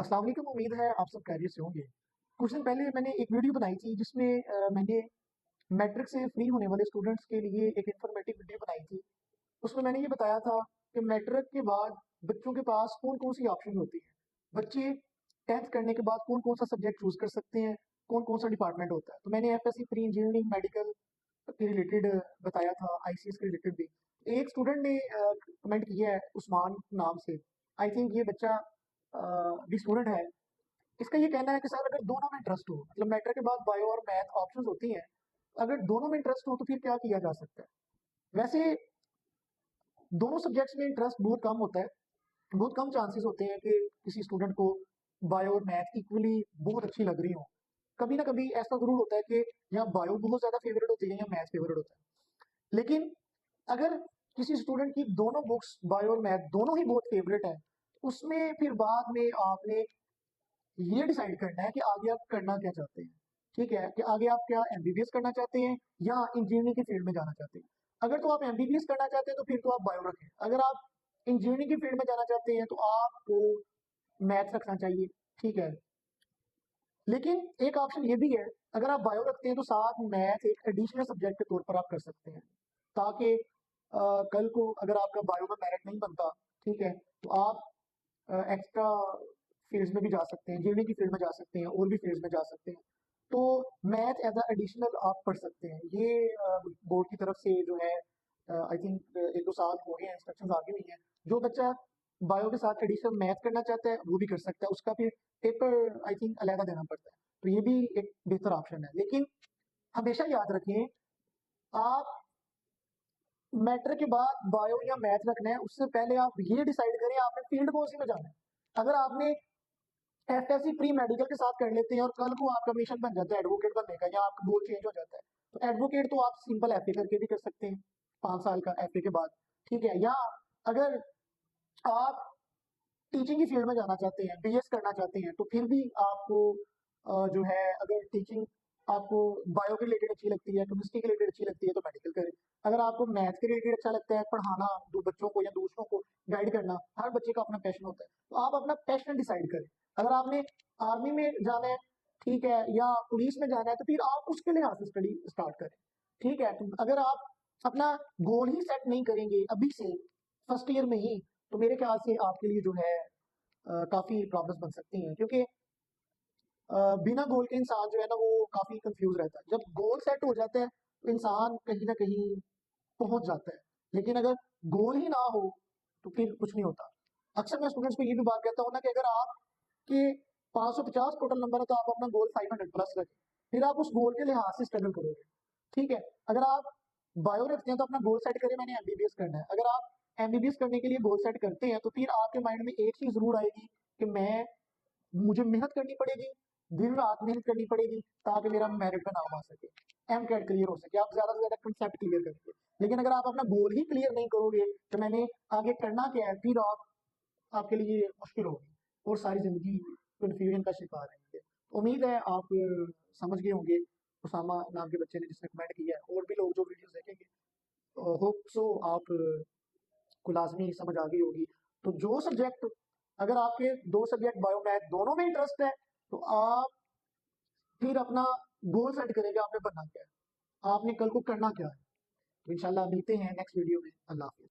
अस्सलाम वालेकुम। उम्मीद है आप सब खैरियत से होंगे। कुछ दिन पहले मैंने एक वीडियो बनाई थी जिसमें मैंने मैट्रिक से फ्री होने वाले स्टूडेंट्स के लिए एक इन्फॉर्मेटिव वीडियो बनाई थी। उसमें मैंने ये बताया था कि मैट्रिक के बाद बच्चों के पास कौन-कौन सी ऑप्शन होती हैं। बच्चे 10th करने के बाद कौन-कौन सा सब्जेक्ट चूज़ कर सकते हैं, कौन-कौन सा डिपार्टमेंट होता है। तो मैंने एफएससी प्री इंजीनियरिंग मेडिकल के रिलेटेड बताया था, आईसीएस के रिलेटेड भी। एक स्टूडेंट ने कमेंट किया है उस्मान नाम से। आई थिंक ये बच्चा भी स्टूडेंट है। इसका ये कहना है कि सर अगर दोनों में इंटरेस्ट हो, मतलब मैट्रिक के बाद बायो और मैथ ऑप्शंस होती हैं, अगर दोनों में इंटरेस्ट हो तो फिर क्या किया जा सकता है। वैसे दोनों सब्जेक्ट्स में इंटरेस्ट बहुत कम होता है। बहुत कम चांसेस होते हैं कि किसी स्टूडेंट को बायो और मैथ इक्वली बहुत अच्छी लग रही हो। कभी ना कभी ऐसा जरूर होता है कि या बायो बहुत ज्यादा फेवरेट होती है या मैथ फेवरेट होता है। लेकिन अगर किसी स्टूडेंट की दोनों बुक्स बायो और मैथ दोनों ही बहुत फेवरेट है, उसमें फिर बाद में आपने ये डिसाइड करना है कि आगे आप करना क्या चाहते हैं। ठीक है कि आगे आप क्या एमबीबीएस करना चाहते हैं या इंजीनियरिंग की फील्ड में जाना चाहते हैं। अगर तो आप एमबीबीएस करना चाहते हैं तो फिर तो आप बायो रखें। अगर आप इंजीनियरिंग की फील्ड में जाना चाहते हैं तो आपको मैथ्स रखना चाहिए। ठीक है, लेकिन एक ऑप्शन ये भी है, अगर आप बायो रखते हैं तो साथ मैथ एक एडिशनल सब्जेक्ट के तौर पर आप कर सकते हैं, ताकि कल को अगर आपका बायो में मेरिट नहीं बनता, ठीक है, तो आप एक्स्ट्रा फील्ड्स में भी जा सकते हैं, इंजीनियरिंग की फील्ड में जा सकते हैं, और भी फील्ड्स में जा सकते हैं। तो मैथ एज अ एडिशनल आप पढ़ सकते हैं। ये बोर्ड की तरफ से जो है आई थिंक 1-2 साल हो गए हैं, इंस्ट्रक्शंस आ गई हुई हैं। जो बच्चा बायो के साथ एडिशनल मैथ करना चाहता है वो भी कर सकता है। उसका फिर पेपर आई थिंक अलहदा देना पड़ता है। तो ये भी एक बेहतर ऑप्शन है। लेकिन हमेशा याद रखें, आप मैट्रिक के बाद बायो या मैथ रखना है उससे पहले आप ये डिसाइड करें आपने फील्ड कौन सी में जाना है। अगर आपने एफएससी प्री मेडिकल के साथ कर लेते हैं और कल को आपका मिशन बन जाता है एडवोकेट बनने का या आपका गोल चेंज हो जाता है, तो एडवोकेट तो आप सिंपल एफए करके भी कर सकते हैं, 5 साल का एफए के बाद। ठीक है, या अगर आप टीचिंग की फील्ड में जाना चाहते हैं, बीएस करना चाहते हैं, तो फिर भी आपको जो है अगर टीचिंग आपको बायो के रिलेटेड अच्छी लगती है, केमिस्ट्री के रिलेटेड अच्छी लगती है तो मेडिकल करें। अगर आपको मैथ के रिलेटेड अच्छा लगता है, पढ़ाना दो बच्चों को या दूसरों को गाइड करना, हर बच्चे का अपना पैशन होता है, तो आप अपना पैशन डिसाइड करें। अगर आपने आर्मी में जाना है, ठीक है, या पुलिस में जाना है, तो फिर आप उसके लिहाज से स्टडी स्टार्ट करें। ठीक है, तो अगर आप अपना गोल ही सेट नहीं करेंगे अभी से फर्स्ट ईयर में ही, तो मेरे ख्याल से आपके लिए जो है काफी प्रॉब्लम्स बन सकती हैं। क्योंकि बिना गोल के इंसान जो है ना वो काफी कंफ्यूज रहता है। जब गोल सेट हो जाता है तो इंसान कहीं ना कहीं पहुंच जाता है। लेकिन अगर गोल ही ना हो तो फिर कुछ नहीं होता। अक्सर मैं स्टूडेंट्स को ये भी बात कहता हूँ ना कि अगर आपके 550 टोटल नंबर है तो आप अपना गोल 500 प्लस रखें, फिर आप उस गोल के लिहाज से स्ट्रगल करोगे। ठीक है, अगर आप बायो रखते हैं तो अपना गोल सेट करें मैंने एमबीबीएस करना है। अगर आप एमबीबीएस करने के लिए गोल सेट करते हैं तो फिर आपके माइंड में एक चीज जरूर आएगी कि मैं मुझे मेहनत करनी पड़ेगी, दिन रात मेहनत करनी पड़ेगी ताकि मेरा मेरिट में नाम आ सके, एम कैट क्लियर हो सके, आप ज्यादा से ज्यादा कंसेप्ट क्लियर करेंगे। लेकिन अगर आप अपना गोल ही क्लियर नहीं करोगे तो मैंने आगे करना क्या है, फिर आप आपके लिए मुश्किल होगी और सारी जिंदगी कंफ्यूजन का शिकार रहेंगे। उम्मीद है आप समझ गए होंगे उसामा नाम के बच्चे ने जिसने कमेंट किया है, और भी लोग जो वीडियोस देखेंगे होप सो आप को लाजमी समझ आ गई होगी। तो जो सब्जेक्ट, अगर आपके दो सब्जेक्ट बायो मैथ दोनों में इंटरेस्ट है तो आप फिर अपना गोल सेट करेंगे आपने बनना क्या है, आपने कल को करना क्या है। तो इंशाल्लाह मिलते हैं नेक्स्ट वीडियो में। अल्लाह हाफिज।